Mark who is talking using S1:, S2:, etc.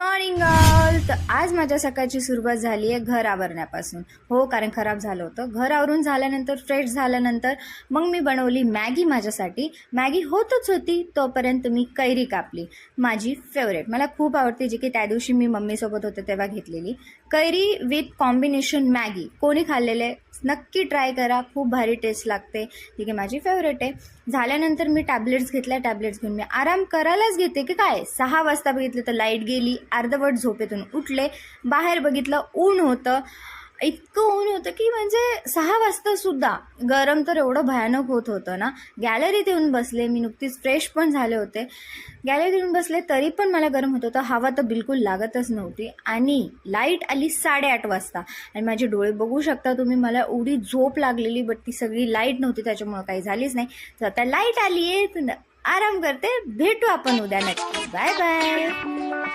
S1: Morning all. तर आज माझ्या सकाळची सुरुवात झाली आहे घर आवरण्यापासून. हो, कारण खराब झालं होतं. घर आवरून झाल्यानंतर फ्रेश झाल्यानंतर मग मी बनवली मॅगी माझ्यासाठी. मॅगी होतच होती तोपर्यंत मी कैरी कापली, माझी फेवरेट. मला खूप आवडते, जी की त्या दिवशी मी मम्मीसोबत होते तेव्हा घेतलेली. कैरी विथ कॉम्बिनेशन मॅगी कोणी खाल्लेले नक्की ट्राय करा, खूप भारी टेस्ट लागते. ठीक आहे, माझी फेवरेट आहे. झाल्यानंतर मी टॅबलेट्स घेतल्या. टॅबलेट्स घेऊन मी आराम करायलाच घेते की काय, 6 वाजता बघितलं तर लाईट गेली. अर्धवट झोपेतून उठले, बाहेर बघितलं ऊन होतं. इतकं ऊन होतं की म्हणजे 6 वाजता सुद्धा गरम तर एवढं भयानक होत होतं ना. गॅलरीत येऊन बसले, मी नुकतीच फ्रेश पण झाले होते. गॅलरीत येऊन बसले तरी पण मला गरम होत होतं. हवा तर बिलकुल लागतच नव्हती. आणि लाईट आली 8:30 वाजता आणि माझे डोळे बघू शकता तुम्ही. मला एवढी झोप लागलेली, बट ती सगळी लाईट नव्हती त्याच्यामुळं काही झालीच नाही. तर आता लाईट आली आहे, आराम करते. भेटू आपण उद्या नक्की. Bye bye.